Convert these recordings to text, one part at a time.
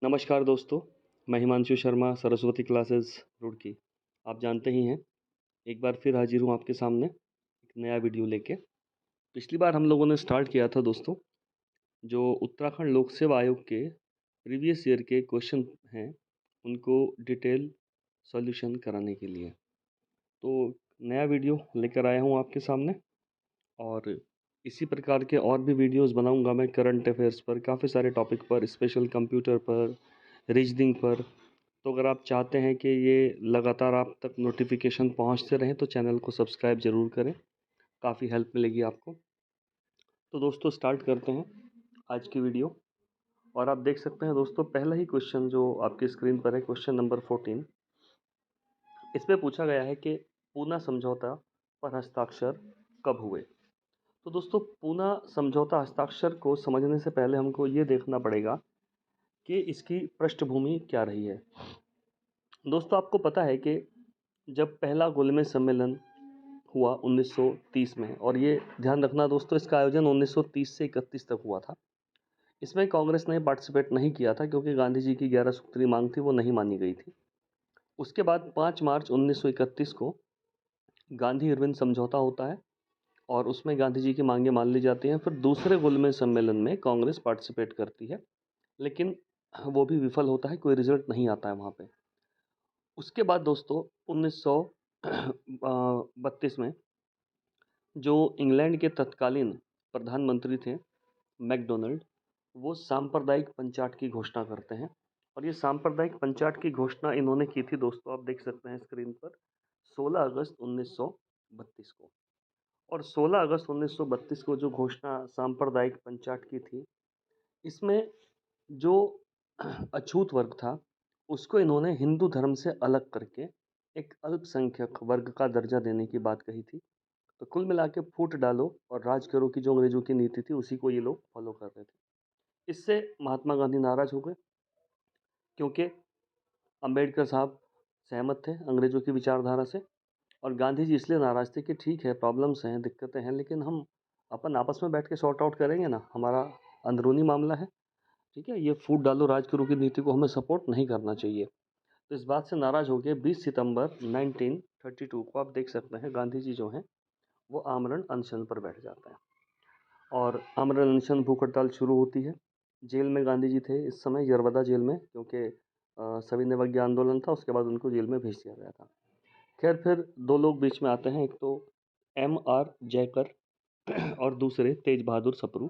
नमस्कार दोस्तों, मैं हिमांशु शर्मा सरस्वती क्लासेस रुड़की। आप जानते ही हैं, एक बार फिर हाजिर हूँ आपके सामने एक नया वीडियो लेके। पिछली बार हम लोगों ने स्टार्ट किया था दोस्तों, जो उत्तराखंड लोक सेवा आयोग के प्रीवियस ईयर के क्वेश्चन हैं, उनको डिटेल सॉल्यूशन कराने के लिए। तो नया वीडियो लेकर आया हूँ आपके सामने और इसी प्रकार के और भी वीडियोस बनाऊंगा मैं करंट अफेयर्स पर, काफ़ी सारे टॉपिक पर, स्पेशल कंप्यूटर पर, रीजनिंग पर। तो अगर आप चाहते हैं कि ये लगातार आप तक नोटिफिकेशन पहुंचते रहें तो चैनल को सब्सक्राइब ज़रूर करें, काफ़ी हेल्प मिलेगी आपको। तो दोस्तों स्टार्ट करते हैं आज की वीडियो। और आप देख सकते हैं दोस्तों, पहला ही क्वेश्चन जो आपकी स्क्रीन पर है, क्वेश्चन नंबर 14। इसमें पूछा गया है कि पूना समझौता पर हस्ताक्षर कब हुए। तो दोस्तों, पूना समझौता हस्ताक्षर को समझने से पहले हमको ये देखना पड़ेगा कि इसकी पृष्ठभूमि क्या रही है। दोस्तों, आपको पता है कि जब पहला गोलमेज सम्मेलन हुआ 1930 में, और ये ध्यान रखना दोस्तों, इसका आयोजन 1930 से 31 तक हुआ था। इसमें कांग्रेस ने पार्टिसिपेट नहीं किया था क्योंकि गांधी जी की 11 सूत्री मांग थी, वो नहीं मानी गई थी। उसके बाद 5 मार्च 1931 को गांधी इरविन समझौता होता है और उसमें गांधी जी की मांगें मान ली जाती हैं। फिर दूसरे गोलमेज सम्मेलन में कांग्रेस पार्टिसिपेट करती है, लेकिन वो भी विफल होता है, कोई रिजल्ट नहीं आता है वहाँ पे। उसके बाद दोस्तों 1932 में जो इंग्लैंड के तत्कालीन प्रधानमंत्री थे मैकडोनल्ड, वो सांप्रदायिक पंचाट की घोषणा करते हैं। और ये सांप्रदायिक पंचाट की घोषणा इन्होंने की थी दोस्तों, आप देख सकते हैं स्क्रीन पर, 16 अगस्त 1932 को। और 16 अगस्त 1932 को जो घोषणा सांप्रदायिक पंचाट की थी, इसमें जो अछूत वर्ग था उसको इन्होंने हिंदू धर्म से अलग करके एक अल्पसंख्यक वर्ग का दर्जा देने की बात कही थी। तो कुल मिला के फूट डालो और राज करो की जो अंग्रेजों की नीति थी, उसी को ये लोग फॉलो कर रहे थे। इससे महात्मा गांधी नाराज हो गए क्योंकि अंबेडकर साहब सहमत थे अंग्रेजों की विचारधारा से। और गांधी जी इसलिए नाराज थे कि ठीक है, प्रॉब्लम्स हैं, दिक्कतें हैं, लेकिन हम अपन आपस में बैठ के सॉर्ट आउट करेंगे ना, हमारा अंदरूनी मामला है, ठीक है, ये फूट डालो राज करो की नीति को हमें सपोर्ट नहीं करना चाहिए। तो इस बात से नाराज होकर 20 सितंबर 1932 को आप देख सकते हैं गांधी जी जो हैं वो आमरण अनशन पर बैठ जाते हैं। और आमरण अनशन भूख हड़ताल शुरू होती है। जेल में गांधी जी थे इस समय, यरवदा जेल में, क्योंकि सविनय अवज्ञा आंदोलन था, उसके बाद उनको जेल में भेज दिया गया था। खैर, फिर दो लोग बीच में आते हैं, एक तो M.R. जयकर और दूसरे तेज बहादुर सप्रू।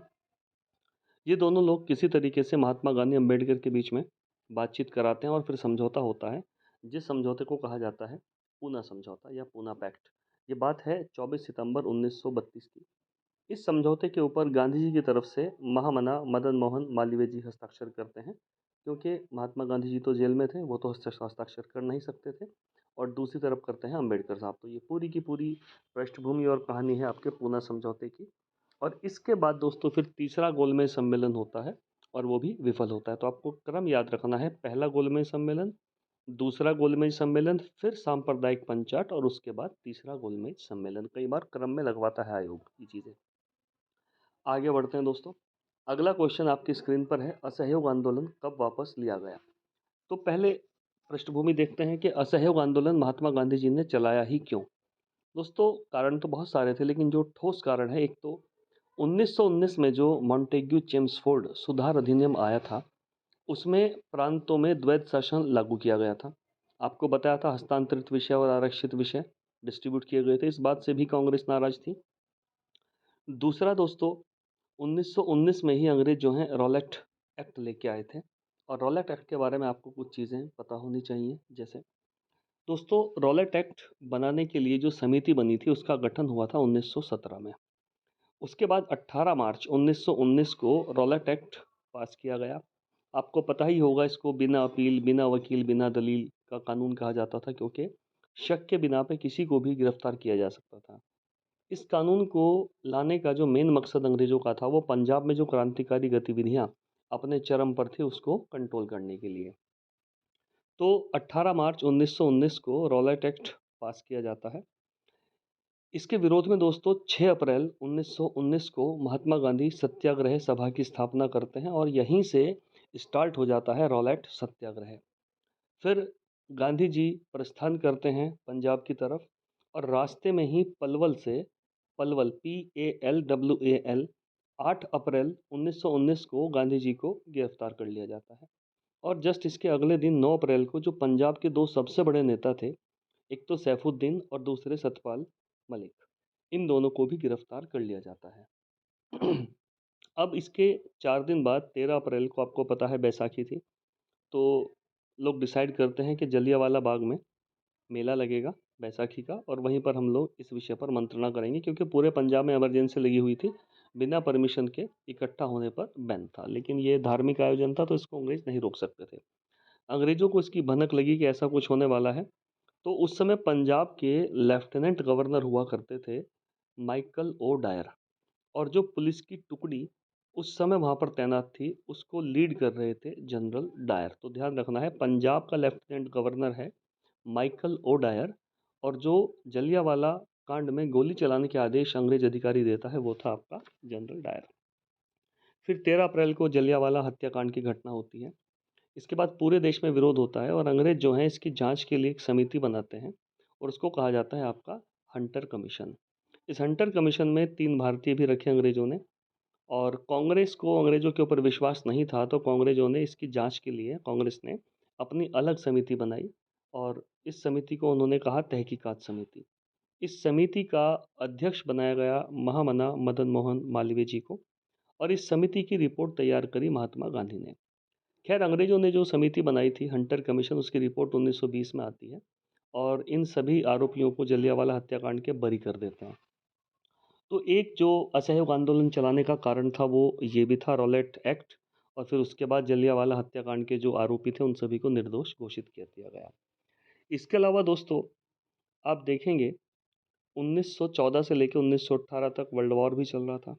ये दोनों लोग किसी तरीके से महात्मा गांधी अम्बेडकर के बीच में बातचीत कराते हैं और फिर समझौता होता है, जिस समझौते को कहा जाता है पूना समझौता या पूना पैक्ट। ये बात है 24 सितंबर 1932 की। इस समझौते के ऊपर गांधी जी की तरफ से महामना मदन मोहन मालवीय जी हस्ताक्षर करते हैं, क्योंकि महात्मा गांधी जी तो जेल में थे, वो तो हस्ताक्षर कर नहीं सकते थे। और दूसरी तरफ करते हैं अम्बेडकर साहब। तो ये पूरी की पूरी पृष्ठभूमि और कहानी है आपके पूना समझौते की। और इसके बाद दोस्तों फिर तीसरा गोलमेज सम्मेलन होता है और वो भी विफल होता है। तो आपको क्रम याद रखना है, पहला गोलमेज सम्मेलन, दूसरा गोलमेज सम्मेलन, फिर सांप्रदायिक पंचाट और उसके बाद तीसरा गोलमेज सम्मेलन। कई बार क्रम में लगवाता है आयोग ये चीज़ें। आगे बढ़ते हैं दोस्तों। अगला क्वेश्चन आपकी स्क्रीन पर है, असहयोग आंदोलन कब वापस लिया गया। तो पहले पृष्ठभूमि देखते हैं कि असहयोग आंदोलन महात्मा गांधी जी ने चलाया ही क्यों। दोस्तों, कारण तो बहुत सारे थे, लेकिन जो ठोस कारण है, एक तो 1919 में जो मॉन्टेग्यू चेम्सफोर्ड सुधार अधिनियम आया था, उसमें प्रांतों में द्वैध शासन लागू किया गया था। आपको बताया था हस्तांतरित विषय और आरक्षित विषय डिस्ट्रीब्यूट किए गए थे, इस बात से भी कांग्रेस नाराज थी। दूसरा दोस्तों, 1919 में ही अंग्रेज जो हैं रॉलेट एक्ट लेके आए थे। और रॉलेट एक्ट के बारे में आपको कुछ चीज़ें पता होनी चाहिए। जैसे दोस्तों, रॉलेट एक्ट बनाने के लिए जो समिति बनी थी उसका गठन हुआ था 1917 में। उसके बाद 18 मार्च 1919 को रॉलेट एक्ट पास किया गया। आपको पता ही होगा, इसको बिना अपील, बिना वकील, बिना दलील का कानून कहा जाता था, क्योंकि शक के बिना पे किसी को भी गिरफ्तार किया जा सकता था। इस कानून को लाने का जो मेन मकसद अंग्रेज़ों का था, वो पंजाब में जो क्रांतिकारी गतिविधियाँ अपने चरम पर थी उसको कंट्रोल करने के लिए। तो 18 मार्च 1919 को रॉलेट एक्ट पास किया जाता है। इसके विरोध में दोस्तों 6 अप्रैल 1919 को महात्मा गांधी सत्याग्रह सभा की स्थापना करते हैं और यहीं से स्टार्ट हो जाता है रॉलेट सत्याग्रह। फिर गांधी जी प्रस्थान करते हैं पंजाब की तरफ और रास्ते में ही पलवल PALWAL 8 अप्रैल 1919 को गांधी जी को गिरफ्तार कर लिया जाता है। और जस्ट इसके अगले दिन 9 अप्रैल को जो पंजाब के दो सबसे बड़े नेता थे, एक तो सैफुद्दीन और दूसरे सतपाल मलिक, इन दोनों को भी गिरफ्तार कर लिया जाता है। अब इसके 4 दिन बाद 13 अप्रैल को आपको पता है बैसाखी थी, तो लोग डिसाइड करते हैं कि जलियांवाला बाग में मेला लगेगा बैसाखी का, और वहीं पर हम लोग इस विषय पर मंत्रणा करेंगे, क्योंकि पूरे पंजाब में इमरजेंसी लगी हुई थी। बिना परमिशन के इकट्ठा होने पर बैन था, लेकिन ये धार्मिक आयोजन था तो इसको अंग्रेज नहीं रोक सकते थे। अंग्रेजों को इसकी भनक लगी कि ऐसा कुछ होने वाला है, तो उस समय पंजाब के लेफ्टिनेंट गवर्नर हुआ करते थे माइकल ओ डायर, और जो पुलिस की टुकड़ी उस समय वहाँ पर तैनात थी उसको लीड कर रहे थे जनरल डायर। तो ध्यान रखना है, पंजाब का लेफ्टिनेंट गवर्नर है माइकल ओ डायर, और जो जलियांवाला कांड में गोली चलाने के आदेश अंग्रेज अधिकारी देता है वो था आपका जनरल डायर। फिर 13 अप्रैल को जलियांवाला हत्याकांड की घटना होती है। इसके बाद पूरे देश में विरोध होता है और अंग्रेज जो हैं इसकी जांच के लिए एक समिति बनाते हैं, और उसको कहा जाता है आपका हंटर कमीशन। इस हंटर कमीशन में 3 भारतीय भी रखे अंग्रेजों ने, और कांग्रेस को अंग्रेजों के ऊपर विश्वास नहीं था, तो कांग्रेसों ने इसकी जांच के लिए कांग्रेस ने अपनी अलग समिति बनाई, और इस समिति को उन्होंने कहा तहकीकात समिति। इस समिति का अध्यक्ष बनाया गया महामना मदन मोहन मालवीय जी को, और इस समिति की रिपोर्ट तैयार करी महात्मा गांधी ने। खैर अंग्रेजों ने जो समिति बनाई थी हंटर कमीशन, उसकी रिपोर्ट 1920 में आती है, और इन सभी आरोपियों को जलियांवाला हत्याकांड के बरी कर देते हैं। तो एक जो असहयोग आंदोलन चलाने का कारण था वो ये भी था, रॉलेट एक्ट, और फिर उसके बाद जलियांवाला हत्याकांड के जो आरोपी थे उन सभी को निर्दोष घोषित कर दिया गया। इसके अलावा दोस्तों आप देखेंगे 1914 से लेकर 1918 तक वर्ल्ड वॉर भी चल रहा था,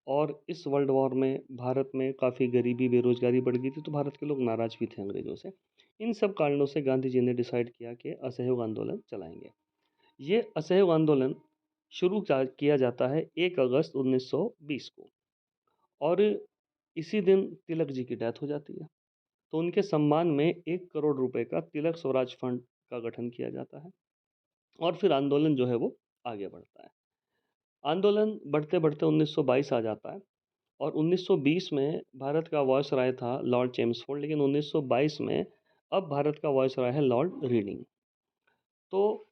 और इस वर्ल्ड वॉर में भारत में काफ़ी गरीबी बेरोजगारी बढ़ गई थी, तो भारत के लोग नाराज भी थे अंग्रेज़ों से। इन सब कारणों से गांधी जी ने डिसाइड किया कि असहयोग आंदोलन चलाएंगे। ये असहयोग आंदोलन किया जाता है 1 अगस्त 1920 को, और इसी दिन तिलक जी की डेथ हो जाती है। तो उनके सम्मान में 1 करोड़ रुपए का तिलक स्वराज फंड का गठन किया जाता है, और फिर आंदोलन जो है वो आगे बढ़ता है। आंदोलन बढ़ते बढ़ते 1922 आ जाता है, और 1920 में भारत का वॉयसराय था लॉर्ड चेम्सफोर्ड, लेकिन 1922 में अब भारत का वॉयसराय है लॉर्ड रीडिंग। तो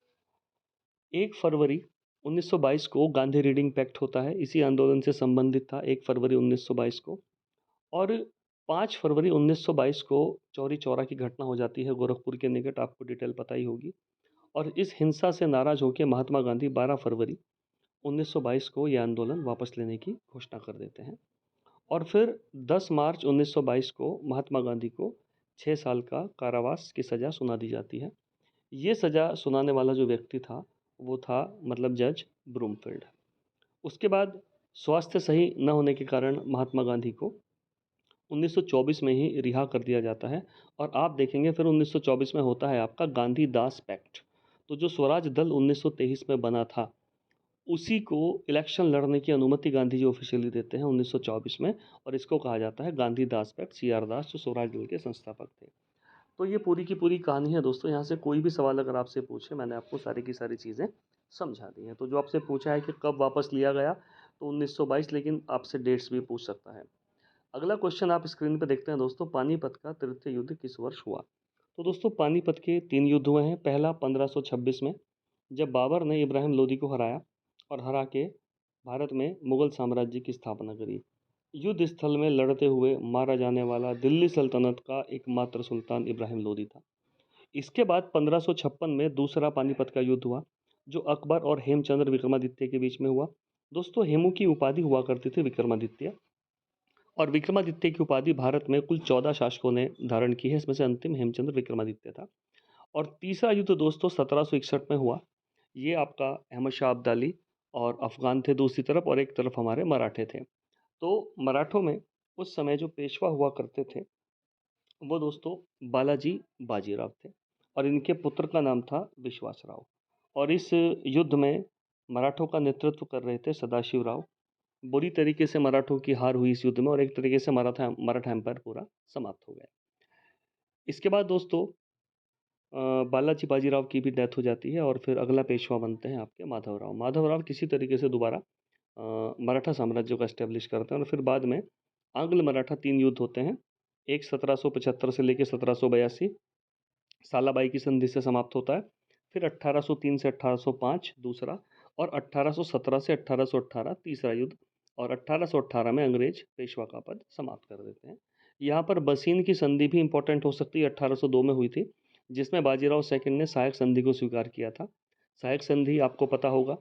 1 फरवरी 1922 को गांधी रीडिंग पैक्ट होता है, इसी आंदोलन से संबंधित था 1 फरवरी 1922 को। और 5 फरवरी 1922 को चौरी चौरा की घटना हो जाती है गोरखपुर के निकट, आपको डिटेल पता ही होगी। और इस हिंसा से नाराज होकर महात्मा गांधी 12 फरवरी 1922 को यह आंदोलन वापस लेने की घोषणा कर देते हैं, और फिर 10 मार्च 1922 को महात्मा गांधी को 6 साल का कारावास की सज़ा सुना दी जाती है। ये सज़ा सुनाने वाला जो व्यक्ति था वो था मतलब जज ब्रूमफील्ड। उसके बाद स्वास्थ्य सही न होने के कारण महात्मा गांधी को 1924 में ही रिहा कर दिया जाता है, और आप देखेंगे फिर 1924 में होता है आपका गांधी दास पैक्ट। तो जो स्वराज दल 1923 में बना था उसी को इलेक्शन लड़ने की अनुमति गांधी जी ऑफिशियली देते हैं 1924 में, और इसको कहा जाता है गांधी दास पैक्ट। CR दास जो स्वराज दल के संस्थापक थे। तो ये पूरी की पूरी कहानी है दोस्तों। यहाँ से कोई भी सवाल अगर आपसे पूछे, मैंने आपको सारी की सारी चीज़ें समझा दी हैं। तो जो आपसे पूछा है कि कब वापस लिया गया, तो 1922, लेकिन आपसे डेट्स भी पूछ सकता है। अगला क्वेश्चन आप स्क्रीन पर देखते हैं दोस्तों, पानीपत का तृतीय युद्ध किस वर्ष हुआ। तो दोस्तों पानीपत के 3 युद्ध हुए हैं। पहला 1526 में, जब बाबर ने इब्राहिम लोदी को हराया और हरा के भारत में मुगल साम्राज्य की स्थापना करी। युद्ध स्थल में लड़ते हुए मारा जाने वाला दिल्ली सल्तनत का एकमात्र सुल्तान इब्राहिम लोदी था। इसके बाद 1556 में दूसरा पानीपत का युद्ध हुआ, जो अकबर और हेमचंद्र विक्रमादित्य के बीच में हुआ। दोस्तों हेमू की उपाधि हुआ करती थी विक्रमादित्य, और विक्रमादित्य की उपाधि भारत में कुल 14 शासकों ने धारण की है, इसमें से अंतिम हेमचंद्र विक्रमादित्य था। और तीसरा युद्ध दोस्तों 1761 में हुआ। ये आपका अहमद शाह अब्दाली और अफगान थे दूसरी तरफ, और एक तरफ हमारे मराठे थे। तो मराठों में उस समय जो पेशवा हुआ करते थे वो दोस्तों बालाजी बाजीराव थे, और इनके पुत्र का नाम था विश्वासराव। और इस युद्ध में मराठों का नेतृत्व कर रहे थे सदाशिव राव, बुरी तरीके से मराठों की हार हुई इस युद्ध में और एक तरीके से मराठा एम्पायर पूरा समाप्त हो गया। इसके बाद दोस्तों बालाजी बाजीराव की भी डेथ हो जाती है और फिर अगला पेशवा बनते हैं आपके माधवराव। माधवराव किसी तरीके से दोबारा मराठा साम्राज्य को एस्टेब्लिश करते हैं और फिर बाद में आंग्ल मराठा 3 युद्ध होते हैं। एक 1775 से लेके 1782 सालाबाई की संधि से समाप्त होता है। फिर 1803 से 1805 दूसरा और 1817 से 1818 तीसरा युद्ध और 1818 में अंग्रेज पेशवा का पद समाप्त कर देते हैं। यहाँ पर बसीन की संधि भी इंपॉर्टेंट हो सकती है, 1802 में हुई थी, जिसमें बाजीराव सेकंड ने सहायक संधि को स्वीकार किया था। सहायक संधि आपको पता होगा,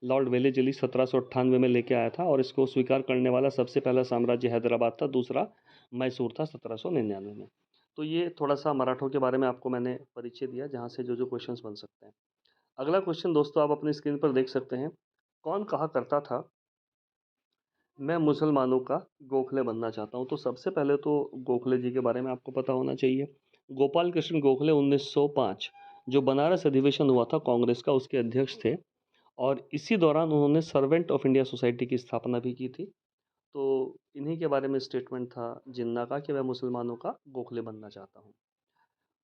लॉर्ड वेलेजली 1798 में लेके आया था और इसको स्वीकार करने वाला सबसे पहला साम्राज्य हैदराबाद था, दूसरा मैसूर था 1799 में। तो ये थोड़ा-सा मराठों के बारे में आपको मैंने परिचय दिया, जहाँ से जो-जो क्वेश्चंस बन सकते हैं। अगला क्वेश्चन दोस्तों आप अपनी स्क्रीन पर देख सकते हैं। कौन कहा करता था, मैं मुसलमानों का गोखले बनना चाहता हूँ? तो सबसे पहले तो गोखले जी के बारे में आपको पता होना चाहिए। गोपाल कृष्ण गोखले 1905 जो बनारस अधिवेशन हुआ था कांग्रेस का, उसके अध्यक्ष थे और इसी दौरान उन्होंने सर्वेंट ऑफ इंडिया सोसाइटी की स्थापना भी की थी। तो इन्हीं के बारे में स्टेटमेंट था जिन्ना का कि मैं मुसलमानों का गोखले बनना चाहता हूँ।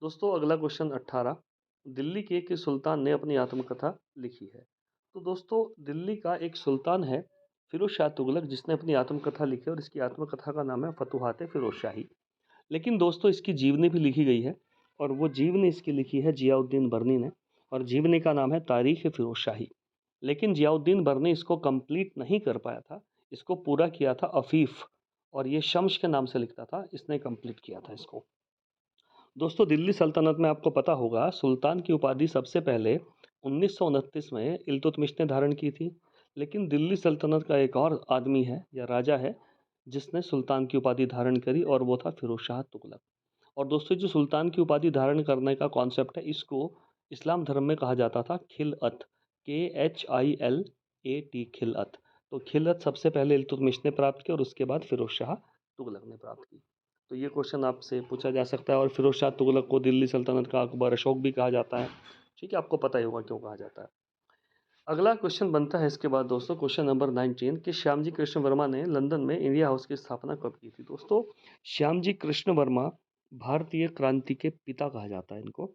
दोस्तों अगला क्वेश्चन 18, दिल्ली के किस सुल्तान ने अपनी आत्मकथा लिखी है? तो दोस्तों दिल्ली का एक सुल्तान है फिरोज शाह तुगलक, जिसने अपनी आत्मकथा लिखी है और इसकी आत्मकथा का नाम है फतुहात फिरोज शाही। लेकिन दोस्तों इसकी जीवनी भी लिखी गई है और वो जीवनी इसकी लिखी है जियाउद्दीन बर्नी ने और जीवनी का नाम है तारीख फिरोज शाही। लेकिन जियाउद्दीन बर्नी इसको कंप्लीट नहीं कर पाया था, इसको पूरा किया था अफीफ, और ये शम्स के नाम से लिखता था, इसने कंप्लीट किया था इसको। दोस्तों दिल्ली सल्तनत में आपको पता होगा सुल्तान की उपाधि सबसे पहले 1929 में इल्तुतमिश ने धारण की थी। लेकिन दिल्ली सल्तनत का एक और आदमी है या राजा है जिसने सुल्तान की उपाधि धारण करी और वो था फिरोज शाह तुगलक। और दोस्तों जो सुल्तान की उपाधि धारण करने का कॉन्सेप्ट है, इसको इस्लाम धर्म में कहा जाता था खिलअत, KHILAT, खिलअत। तो खिलअत सबसे पहले इल्तुतमिश ने प्राप्त की और उसके बाद फिरोज शाह तुगलक ने प्राप्त की। तो ये क्वेश्चन आपसे पूछा जा सकता है। और फिरोज शाह तुगलक को दिल्ली सल्तनत का अकबर अशोक भी कहा जाता है। ठीक है, आपको पता ही होगा क्यों कहा जाता है। अगला क्वेश्चन बनता है इसके बाद दोस्तों क्वेश्चन नंबर 19 कि श्यामजी कृष्ण वर्मा ने लंदन में इंडिया हाउस की स्थापना कब की थी? दोस्तों श्यामजी कृष्ण वर्मा भारतीय क्रांति के पिता कहा जाता है इनको,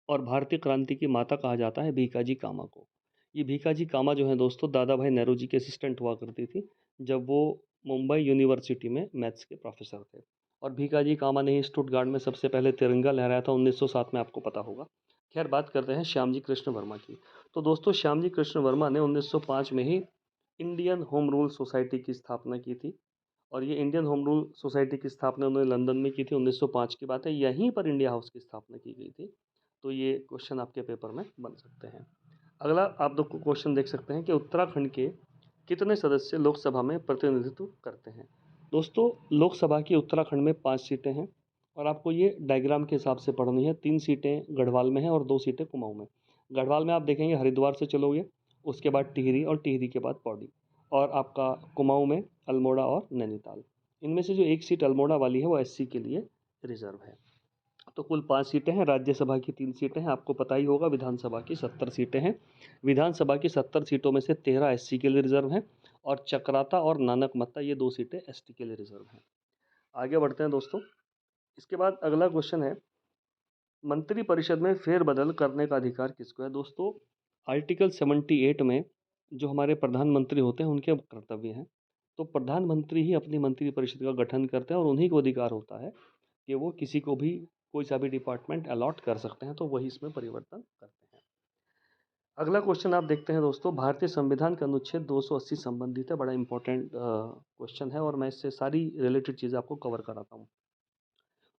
और भारतीय क्रांति की माता कहा जाता है भीकाजी कामा को। ये भीकाजी कामा जो है दोस्तों दादा भाई नेहरू जी के असिस्टेंट हुआ करती थी जब वो मुंबई यूनिवर्सिटी में मैथ्स के प्रोफेसर थे। और भीकाजी कामा ने ही स्टुटगार्ड में सबसे पहले तिरंगा लहराया था 1907 में, आपको पता होगा। खैर बात करते हैं श्यामजी कृष्ण वर्मा की। तो दोस्तों श्यामजी कृष्ण वर्मा ने 1905 में ही इंडियन होम रूल सोसाइटी की स्थापना की थी। और ये इंडियन होम रूल सोसाइटी की स्थापना उन्होंने लंदन में की थी, 1905 की बात है। यहीं पर इंडिया हाउस की स्थापना की गई थी। तो ये क्वेश्चन आपके पेपर में बन सकते हैं। अगला आप दो क्वेश्चन देख सकते हैं कि उत्तराखंड के कितने सदस्य लोकसभा में प्रतिनिधित्व करते हैं? दोस्तों लोकसभा की उत्तराखंड में 5 सीटें हैं और आपको ये डायग्राम के हिसाब से पढ़नी है। 3 सीटें गढ़वाल में हैं और 2 सीटें कुमाऊं में। गढ़वाल में आप देखेंगे हरिद्वार से चलोगे, उसके बाद टिहरी और टिहरी के बाद पौड़ी, और आपका कुमाऊं में अल्मोड़ा और नैनीताल। इनमें से जो एक सीट अल्मोड़ा वाली है वो SC के लिए रिजर्व है। तो कुल 5 सीटें हैं। राज्यसभा की 3 सीटें हैं, आपको पता ही होगा। विधानसभा की 70 सीटें हैं। विधानसभा की 70 सीटों में से 13 SC के लिए रिजर्व हैं और चक्राता और नानक मत्ता ये 2 सीटें ST के लिए रिजर्व हैं। आगे बढ़ते हैं दोस्तों। इसके बाद अगला क्वेश्चन है, मंत्रिपरिषद में फेरबदल करने का अधिकार किसको है? दोस्तों आर्टिकल 78 में जो हमारे प्रधानमंत्री होते हैं उनके कर्तव्य हैं। तो प्रधानमंत्री ही अपनी मंत्रिपरिषद का गठन करते हैं और उन्हीं को अधिकार होता है कि वो किसी को भी कोई सा भी डिपार्टमेंट अलॉट कर सकते हैं, तो वही इसमें परिवर्तन करते हैं। अगला क्वेश्चन आप देखते हैं दोस्तों, भारतीय संविधान का अनुच्छेद 280 संबंधित है। बड़ा इंपॉर्टेंट क्वेश्चन है और मैं इससे सारी रिलेटेड चीज़ें आपको कवर कराता हूँ।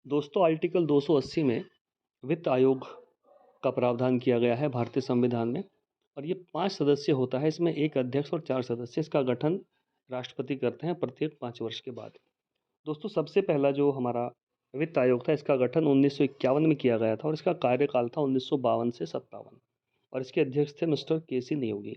दोस्तों आर्टिकल 280 में वित्त आयोग का प्रावधान किया गया है भारतीय संविधान में, और ये 5 सदस्य होता है। इसमें एक अध्यक्ष और 4 सदस्य। इसका गठन राष्ट्रपति करते हैं प्रत्येक 5 वर्ष के बाद। दोस्तों सबसे पहला जो हमारा वित्त आयोग था इसका गठन 1951 में किया गया था और इसका कार्यकाल था 1952 से 57, और इसके अध्यक्ष थे मिस्टर KC नियोगी।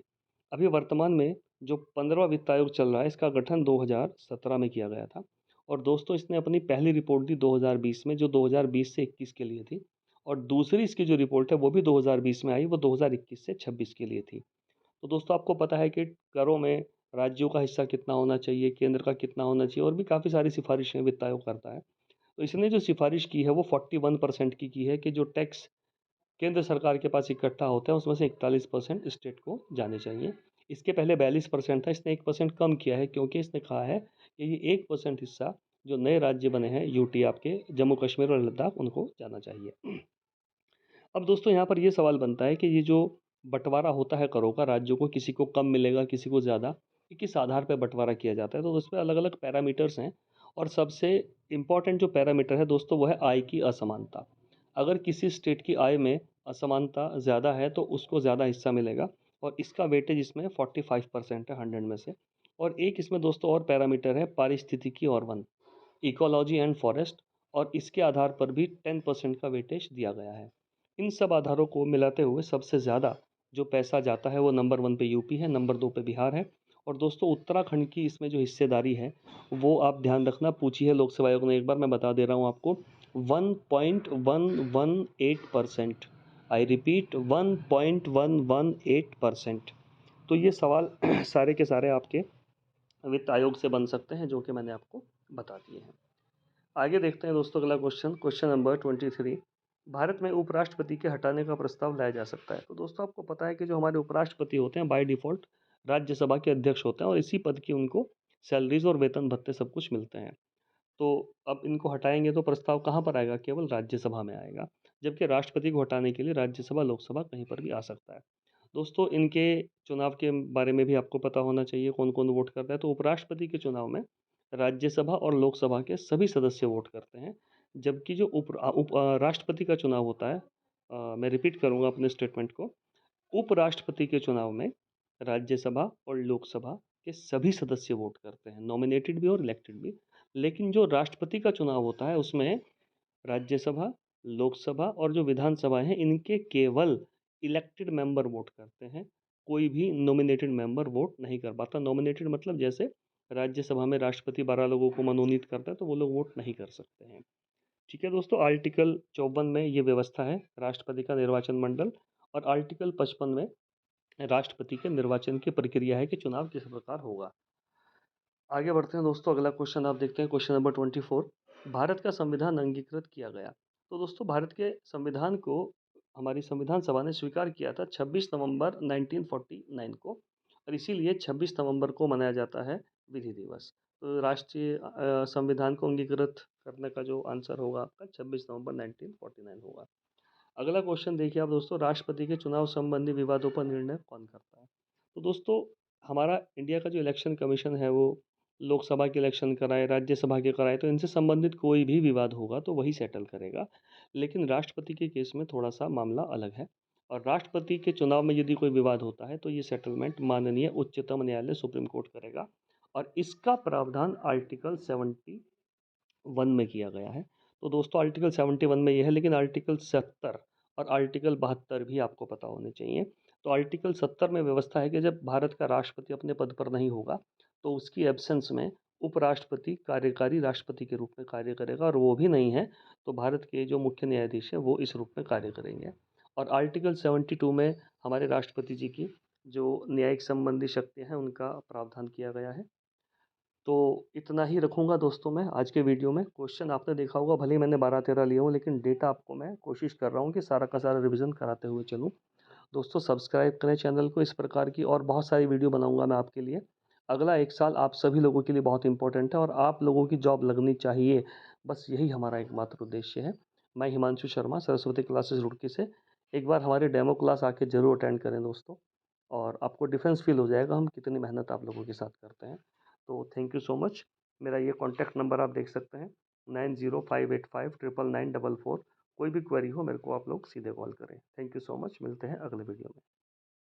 अभी वर्तमान में जो 15वां वित्त आयोग चल रहा है इसका गठन 2017 में किया गया था। और दोस्तों इसने अपनी पहली रिपोर्ट दी 2020 में, जो 2020 से 21 के लिए थी, और दूसरी इसकी जो रिपोर्ट है वो भी 2020 में आई, वो 2021 से 26 के लिए थी। तो दोस्तों आपको पता है कि करों में राज्यों का हिस्सा कितना होना चाहिए, केंद्र का कितना होना चाहिए, और भी काफ़ी सारी सिफारिशें वित्त आयोग करता है। तो इसने जो सिफारिश की है वो 41% की है कि जो टैक्स केंद्र सरकार के पास इकट्ठा होता है उसमें से 41% स्टेट को जाने चाहिए। इसके पहले 42% था, इसने 1% कम किया है क्योंकि इसने कहा है कि ये 1% हिस्सा जो नए राज्य बने हैं यूटी आपके जम्मू कश्मीर और लद्दाख उनको जाना चाहिए। अब दोस्तों यहाँ पर ये सवाल बनता है कि ये जो बंटवारा होता है करों का, राज्यों को किसी को कम मिलेगा किसी को ज़्यादा, ये किस आधार पर बंटवारा किया जाता है? तो उस पर अलग अलग पैरामीटर्स हैं और सबसे इम्पॉर्टेंट जो पैरामीटर है दोस्तों वो है आय की असमानता। अगर किसी स्टेट की आय में असमानता ज़्यादा है तो उसको ज़्यादा हिस्सा मिलेगा और इसका वेटेज इसमें 45% है 100 में से। और एक इसमें दोस्तों और पैरामीटर है पारिस्थितिकी और वन, इकोलॉजी एंड फॉरेस्ट, और इसके आधार पर भी 10% का वेटेज दिया गया है। इन सब आधारों को मिलाते हुए सबसे ज़्यादा जो पैसा जाता है वो नंबर 1 पे यूपी है, नंबर 2 पे बिहार है, और दोस्तों उत्तराखंड की इसमें जो हिस्सेदारी है वो आप ध्यान रखना, पूछी है लोक सेवा आयोग ने एक बार, मैं बता दे रहा हूँ आपको, 1.118%। I repeat 1.118%। तो ये सवाल सारे के सारे आपके वित्त आयोग से बन सकते हैं जो कि मैंने आपको बता दिए हैं। आगे देखते हैं दोस्तों अगला क्वेश्चन, क्वेश्चन नंबर 23। भारत में उपराष्ट्रपति के हटाने का प्रस्ताव लाया जा सकता है। तो दोस्तों आपको पता है कि जो हमारे उपराष्ट्रपति होते हैं बाय डिफ़ॉल्ट राज्यसभा के अध्यक्ष होते हैं और इसी पद की उनको सैलरीज और वेतन भत्ते सब कुछ मिलते हैं। तो अब इनको हटाएंगे तो प्रस्ताव कहाँ पर आएगा? केवल राज्यसभा में आएगा, जबकि राष्ट्रपति को हटाने के लिए राज्यसभा लोकसभा कहीं पर भी आ सकता है। दोस्तों इनके चुनाव के बारे में भी आपको पता होना चाहिए कौन कौन वोट करता है। तो उपराष्ट्रपति के चुनाव में राज्यसभा और लोकसभा के सभी सदस्य वोट करते हैं, जबकि जो राष्ट्रपति का चुनाव होता है, मैं रिपीट करूंगा अपने स्टेटमेंट को, उपराष्ट्रपति के चुनाव में राज्यसभा और लोकसभा के सभी सदस्य वोट करते हैं, नॉमिनेटेड भी और इलेक्टेड भी। लेकिन जो राष्ट्रपति का चुनाव होता है उसमें राज्यसभा, लोकसभा और जो विधानसभा है इनके केवल इलेक्टेड मेंबर वोट करते हैं, कोई भी नॉमिनेटेड मेंबर वोट नहीं कर पाता। नॉमिनेटेड मतलब जैसे राज्यसभा में राष्ट्रपति 12 लोगों को मनोनीत करता है तो वो लोग वोट नहीं कर सकते हैं। ठीक है दोस्तों, आर्टिकल 54 में ये व्यवस्था है राष्ट्रपति का निर्वाचन मंडल, और आर्टिकल 55 में राष्ट्रपति के निर्वाचन की प्रक्रिया है कि चुनाव किस प्रकार होगा। आगे बढ़ते हैं दोस्तों, अगला क्वेश्चन आप देखते हैं, क्वेश्चन नंबर 24। भारत का संविधान अंगीकृत किया गया। तो दोस्तों भारत के संविधान को हमारी संविधान सभा ने स्वीकार किया था 26 नवंबर 1949 को, और इसीलिए 26 नवंबर को मनाया जाता है विधि दिवस। तो राष्ट्रीय संविधान को अंगीकृत करने का जो आंसर होगा आपका 26 नवंबर 1949 होगा। अगला क्वेश्चन देखिए आप दोस्तों, राष्ट्रपति के चुनाव संबंधी विवादों पर निर्णय कौन करता है? तो दोस्तों हमारा इंडिया का जो इलेक्शन कमीशन है वो लोकसभा के इलेक्शन कराए, राज्यसभा के कराए, तो इनसे संबंधित कोई भी विवाद होगा तो वही सेटल करेगा। लेकिन राष्ट्रपति के केस में थोड़ा सा मामला अलग है, और राष्ट्रपति के चुनाव में यदि कोई विवाद होता है तो ये सेटलमेंट माननीय उच्चतम न्यायालय सुप्रीम कोर्ट करेगा, और इसका प्रावधान आर्टिकल 71 में किया गया है। तो दोस्तों आर्टिकल 71 में ये है, लेकिन आर्टिकल 70 और आर्टिकल 72 भी आपको पता होने चाहिए। तो आर्टिकल 70 में व्यवस्था है कि जब भारत का राष्ट्रपति अपने पद पर नहीं होगा तो उसकी एब्सेंस में उपराष्ट्रपति कार्यकारी राष्ट्रपति के रूप में कार्य करेगा, और वो भी नहीं है तो भारत के जो मुख्य न्यायाधीश है वो इस रूप में कार्य करेंगे। और आर्टिकल 72 में हमारे राष्ट्रपति जी की जो न्यायिक संबंधी शक्तियाँ हैं उनका प्रावधान किया गया है। तो इतना ही रखूँगा दोस्तों मैं आज के वीडियो में। क्वेश्चन आपने देखा होगा, भले ही मैंने 12-13 लिए हों, लेकिन डेटा आपको मैं कोशिश कर रहा हूँ कि सारा का सारा रिवीजन कराते हुए चलूँ। दोस्तों सब्सक्राइब करें चैनल को, इस प्रकार की और बहुत सारी वीडियो बनाऊंगा मैं आपके लिए। अगला 1 साल आप सभी लोगों के लिए बहुत इंपॉर्टेंट है और आप लोगों की जॉब लगनी चाहिए, बस यही हमारा एकमात्र उद्देश्य है। मैं हिमांशु शर्मा, सरस्वती क्लासेस रुड़की से। एक बार हमारे डेमो क्लास आके ज़रूर अटेंड करें दोस्तों, और आपको डिफरेंस फील हो जाएगा हम कितनी मेहनत आप लोगों के साथ करते हैं। तो थैंक यू सो मच। मेरा ये कॉन्टैक्ट नंबर आप देख सकते हैं 9058599944। कोई भी क्वेरी हो मेरे को आप लोग सीधे कॉल करें। थैंक यू सो मच, मिलते हैं अगले वीडियो में।